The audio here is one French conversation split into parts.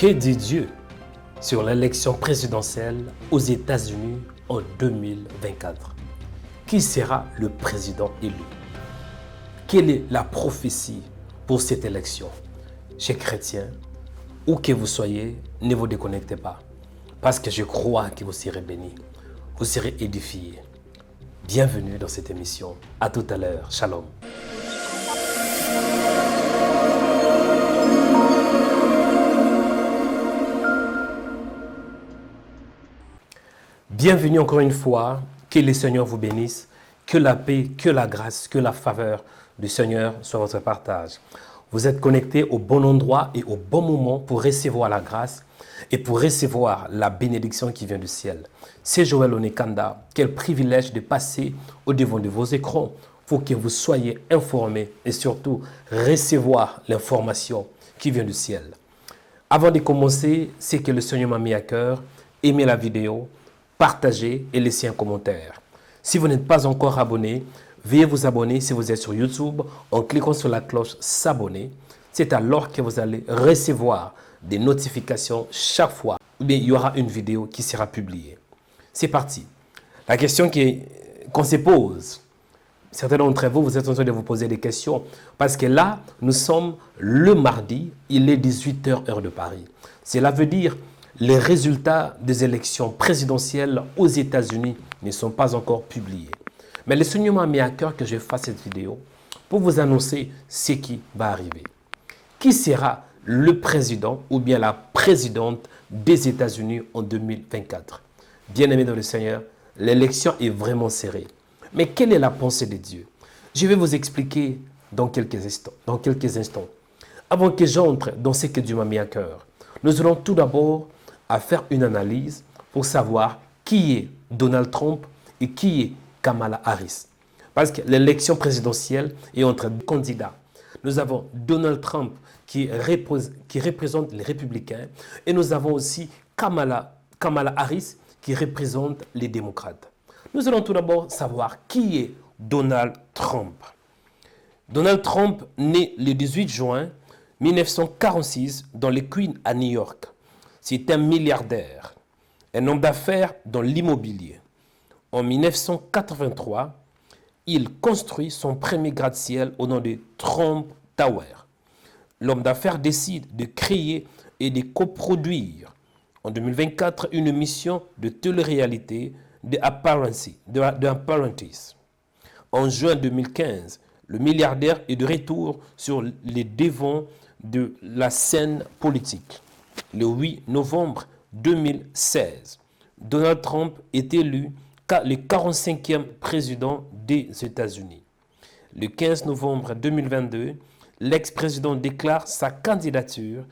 Que dit Dieu sur l'élection présidentielle aux États-Unis en 2024? Qui sera le président élu? Quelle est la prophétie pour cette élection? Chers chrétiens, où que vous soyez, ne vous déconnectez pas, parce que je crois que vous serez bénis, vous serez édifiés. Bienvenue dans cette émission. À tout à l'heure. Shalom. Bienvenue encore une fois. Que le Seigneur vous bénisse. Que la paix, que la grâce, que la faveur du Seigneur soit votre partage. Vous êtes connectés au bon endroit et au bon moment pour recevoir la grâce et pour recevoir la bénédiction qui vient du ciel. C'est Joël Onekanda. Quel privilège de passer au devant de vos écrans pour que vous soyez informés et surtout recevoir l'information qui vient du ciel. Avant de commencer, c'est que le Seigneur m'a mis à cœur. Aimez la vidéo, partagez et laissez un commentaire. Si vous n'êtes pas encore abonné, veuillez vous abonner si vous êtes sur YouTube en cliquant sur la cloche s'abonner. C'est alors que vous allez recevoir des notifications chaque fois où il y aura une vidéo qui sera publiée. C'est parti. La question qu'on se pose, certains d'entre vous, vous êtes en train de vous poser des questions parce que là, nous sommes le mardi, il est 18h heure de Paris. Cela veut dire les résultats des élections présidentielles aux États-Unis ne sont pas encore publiés. Mais le Seigneur m'a mis à cœur que je fasse cette vidéo pour vous annoncer ce qui va arriver. Qui sera le président ou bien la présidente des États-Unis en 2024? Bien-aimés dans le Seigneur, l'élection est vraiment serrée. Mais quelle est la pensée de Dieu? Je vais vous expliquer dans quelques instants. Avant que j'entre dans ce que Dieu m'a mis à cœur, nous allons tout d'abord à faire une analyse pour savoir qui est Donald Trump et qui est Kamala Harris. Parce que l'élection présidentielle est entre deux candidats. Nous avons Donald Trump qui représente les républicains et nous avons aussi Kamala Harris qui représente les démocrates. Nous allons tout d'abord savoir qui est Donald Trump. Donald Trump naît le 18 juin 1946 dans le Queens à New York. C'est un milliardaire, un homme d'affaires dans l'immobilier. En 1983, il construit son premier gratte-ciel au nom de Trump Tower. L'homme d'affaires décide de créer et de coproduire en 2024 une émission de télé-réalité de Apparency. En juin 2015, le milliardaire est de retour sur les devants de la scène politique. Le 8 novembre 2016, Donald Trump est élu le 45e président des États-Unis. Le 15 novembre 2022, l'ex-président déclare sa candidature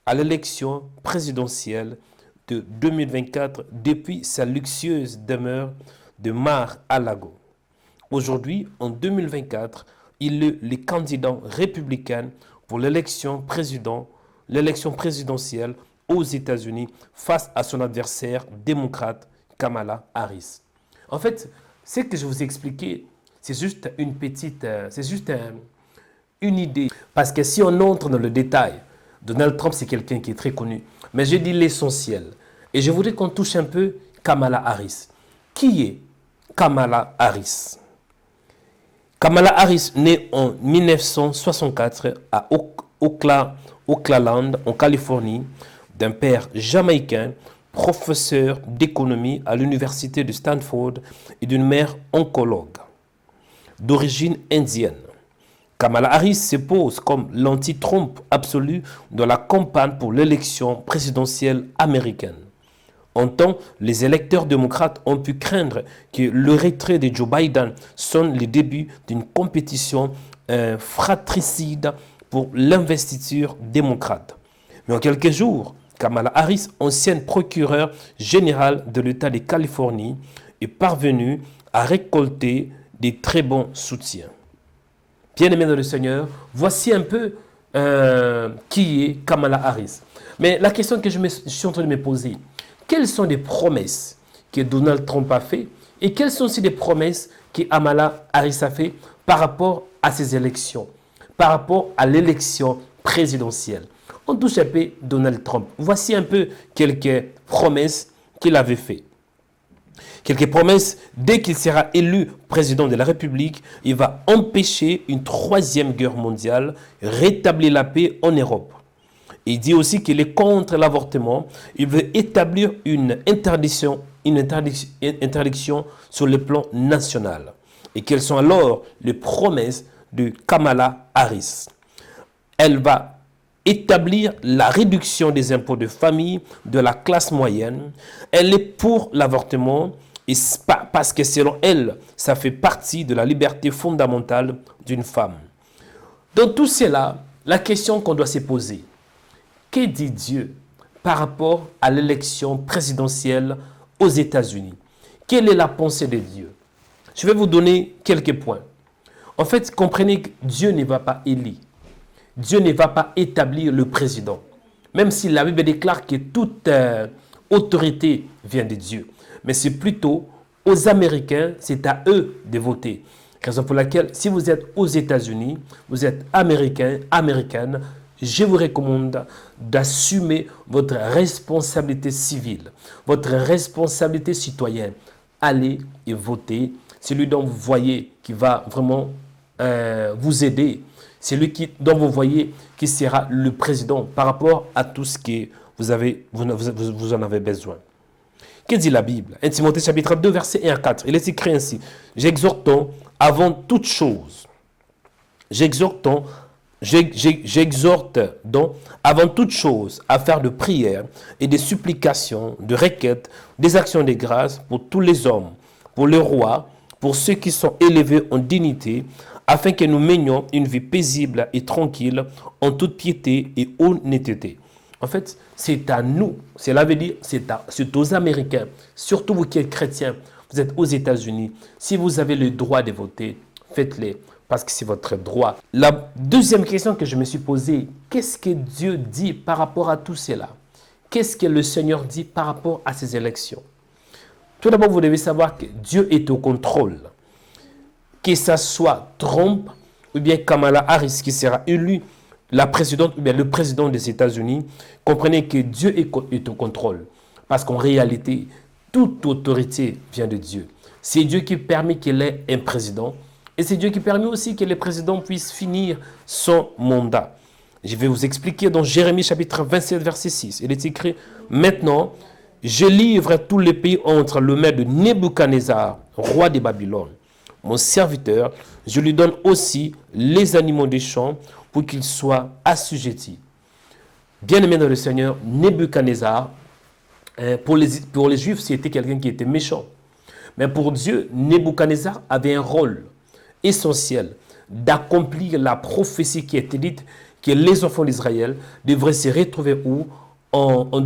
à l'élection présidentielle de 2024 depuis sa luxueuse demeure de Mar-a-Lago. Aujourd'hui, en 2024, il est le candidat républicain pour l'élection présidentielle aux États-Unis face à son adversaire démocrate Kamala Harris. En fait, ce que je vous ai expliqué, c'est juste une idée. Parce que si on entre dans le détail, Donald Trump, c'est quelqu'un qui est très connu. Mais j'ai dit l'essentiel. Et je voudrais qu'on touche un peu Kamala Harris. Qui est Kamala Harris? Kamala Harris naît en 1964 à Oakland, en Californie, d'un père jamaïcain, professeur d'économie à l'université de Stanford et d'une mère oncologue d'origine indienne. Kamala Harris se pose comme l'anti-Trump absolu dans la campagne pour l'élection présidentielle américaine. En temps, les électeurs démocrates ont pu craindre que le retrait de Joe Biden sonne le début d'une compétition fratricide pour l'investiture démocrate. Mais en quelques jours, Kamala Harris, ancienne procureure générale de l'État de Californie, est parvenue à récolter des très bons soutiens. Bien-aimés dans le Seigneur, voici un peu qui est Kamala Harris. Mais la question que je suis en train de me poser, quelles sont les promesses que Donald Trump a fait et quelles sont aussi les promesses que Kamala Harris a fait par rapport à ces élections, par rapport à l'élection présidentielle? ont tous appelé Donald Trump. Voici un peu quelques promesses qu'il avait faites. Quelques promesses, dès qu'il sera élu président de la République, il va empêcher une troisième guerre mondiale, rétablir la paix en Europe. Il dit aussi qu'il est contre l'avortement. Il veut établir une interdiction sur le plan national. Et quelles sont alors les promesses de Kamala Harris? Elle va établir la réduction des impôts de famille de la classe moyenne. Elle est pour l'avortement parce que selon elle, ça fait partie de la liberté fondamentale d'une femme. Dans tout cela, la question qu'on doit se poser, que dit Dieu par rapport à l'élection présidentielle aux États-Unis? Quelle est la pensée de Dieu? Je vais vous donner quelques points. En fait, comprenez que Dieu ne va pas élire. Dieu ne va pas établir le président. Même si la Bible déclare que toute autorité vient de Dieu. Mais c'est plutôt aux Américains, c'est à eux de voter. Raison pour laquelle, si vous êtes aux États-Unis, vous êtes Américain, Américaine, je vous recommande d'assumer votre responsabilité civile, votre responsabilité citoyenne. Allez et votez. Celui dont vous voyez qui va vraiment vous aider. Celui dont vous voyez qui sera le président par rapport à tout ce que vous en avez besoin. Que dit la Bible? 1 Timothée chapitre 2, versets 1 à 4. Il est écrit ainsi. J'exhorte avant toute chose. J'exhorte donc avant toute chose à faire de prières et des supplications, de requêtes, des actions de grâce pour tous les hommes, pour le roi, pour ceux qui sont élevés en dignité, afin que nous menions une vie paisible et tranquille en toute piété et honnêteté. En fait, c'est à nous, cela veut dire c'est aux Américains, surtout vous qui êtes chrétiens, vous êtes aux États-Unis, si vous avez le droit de voter, faites-le. Parce que c'est votre droit. La deuxième question que je me suis posée, qu'est-ce que Dieu dit par rapport à tout cela? Qu'est-ce que le Seigneur dit par rapport à ces élections? Tout d'abord, vous devez savoir que Dieu est au contrôle. Que ce soit Trump ou bien Kamala Harris qui sera élu la présidente ou bien le président des États-Unis, comprenez que Dieu est au contrôle. Parce qu'en réalité, toute autorité vient de Dieu. C'est Dieu qui permet qu'il ait un président. Et c'est Dieu qui permet aussi que le président puisse finir son mandat. Je vais vous expliquer dans Jérémie chapitre 27, verset 6. Il est écrit, « Maintenant, je livre tous les pays entre le maître de Nebuchadnezzar, roi de Babylone. Mon serviteur, je lui donne aussi les animaux des champs pour qu'ils soient assujettis. » Bien-aimé dans le Seigneur, Nebuchadnezzar, pour les Juifs, c'était quelqu'un qui était méchant. Mais pour Dieu, Nebuchadnezzar avait un rôle essentiel d'accomplir la prophétie qui était dite que les enfants d'Israël devraient se retrouver où? Dans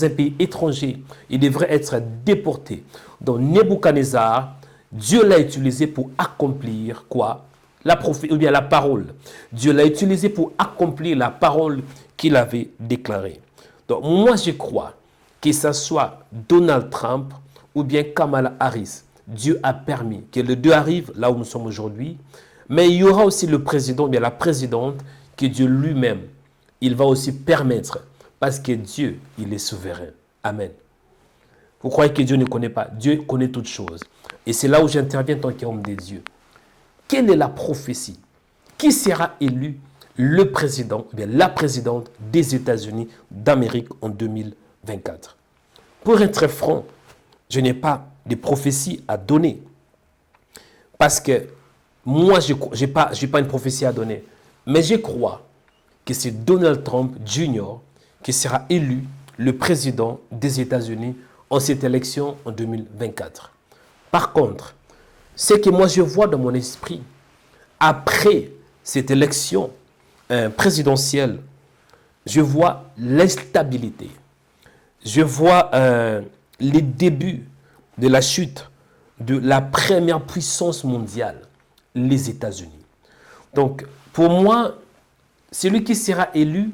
un pays étranger. Ils devraient être déportés. Donc Nebuchadnezzar, Dieu l'a utilisé pour accomplir quoi? La prophétie ou bien la parole. Dieu l'a utilisé pour accomplir la parole qu'il avait déclarée. Donc moi je crois que ce soit Donald Trump ou bien Kamala Harris, Dieu a permis que les deux arrivent là où nous sommes aujourd'hui. Mais il y aura aussi le président, bien la présidente, que Dieu lui-même, il va aussi permettre. Parce que Dieu, il est souverain. Amen. Vous croyez que Dieu ne connaît pas? Dieu connaît toutes choses. Et c'est là où j'interviens en tant qu'homme de Dieu. Quelle est la prophétie? Qui sera élu le président, bien la présidente des États-Unis d'Amérique en 2024? Pour être franc, je n'ai pas de prophéties à donner. Parce que moi, je n'ai pas une prophétie à donner. Mais je crois que c'est Donald Trump Jr. qui sera élu le président des États-Unis en cette élection en 2024. Par contre, ce que moi je vois dans mon esprit, après cette élection présidentielle, je vois l'instabilité. Je vois les débuts de la chute de la première puissance mondiale, les États-Unis. Donc, pour moi, celui qui sera élu,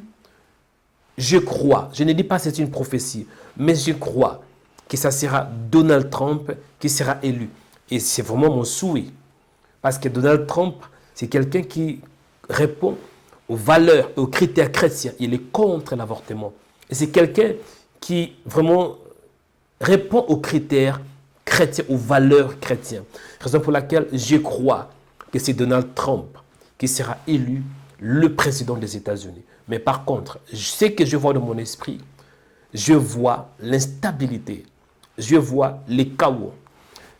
je crois, je ne dis pas que c'est une prophétie, mais je crois que ça sera Donald Trump qui sera élu. Et c'est vraiment mon souhait. Parce que Donald Trump, c'est quelqu'un qui répond aux valeurs et aux critères chrétiens. Il est contre l'avortement. Et c'est quelqu'un qui vraiment répond aux critères chrétiens, aux valeurs chrétiennes. Raison pour laquelle je crois que c'est Donald Trump qui sera élu le président des États-Unis. Mais par contre, ce que je vois dans mon esprit, je vois l'instabilité, je vois les chaos,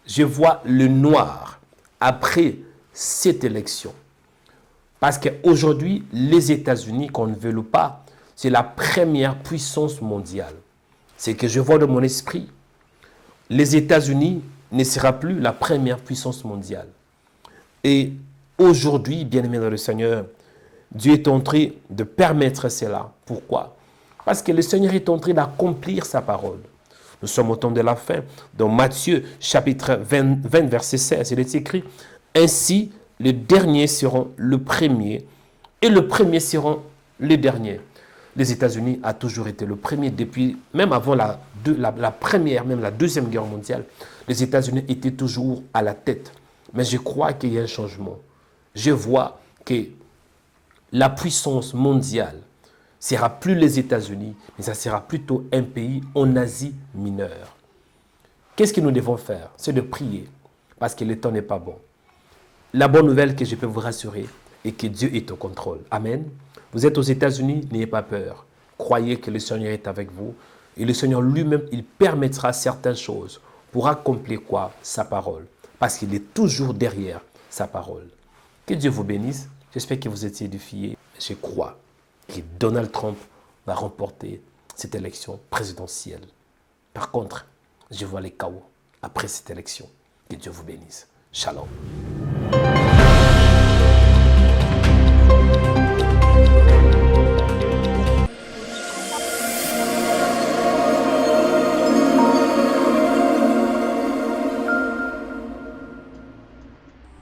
je vois le noir après cette élection. Parce qu'aujourd'hui, les États-Unis, qu'on ne veut pas, c'est la première puissance mondiale. C'est que je vois dans mon esprit, les États-Unis ne sera plus la première puissance mondiale. Et aujourd'hui, bien-aimés dans le Seigneur, Dieu est en train de permettre cela. Pourquoi? Parce que le Seigneur est en train d'accomplir sa parole. Nous sommes au temps de la fin. Dans Matthieu, chapitre 20 verset 16, il est écrit « Ainsi, les derniers seront le premier, et le premier seront les derniers. » Les États-Unis ont toujours été le premier, depuis, même avant la première, même la deuxième guerre mondiale, les États-Unis étaient toujours à la tête. Mais je crois qu'il y a un changement. Je vois que la puissance mondiale ne sera plus les États-Unis, mais ça sera plutôt un pays en Asie mineure. Qu'est-ce que nous devons faire? C'est de prier, parce que le temps n'est pas bon. La bonne nouvelle que je peux vous rassurer est que Dieu est au contrôle. Amen. Vous êtes aux États-Unis, n'ayez pas peur. Croyez que le Seigneur est avec vous. Et le Seigneur lui-même, il permettra certaines choses pour accomplir quoi? Sa parole. Parce qu'il est toujours derrière sa parole. Que Dieu vous bénisse. J'espère que vous étiez édifiés. Je crois que Donald Trump va remporter cette élection présidentielle. Par contre, je vois les chaos après cette élection. Que Dieu vous bénisse. Shalom.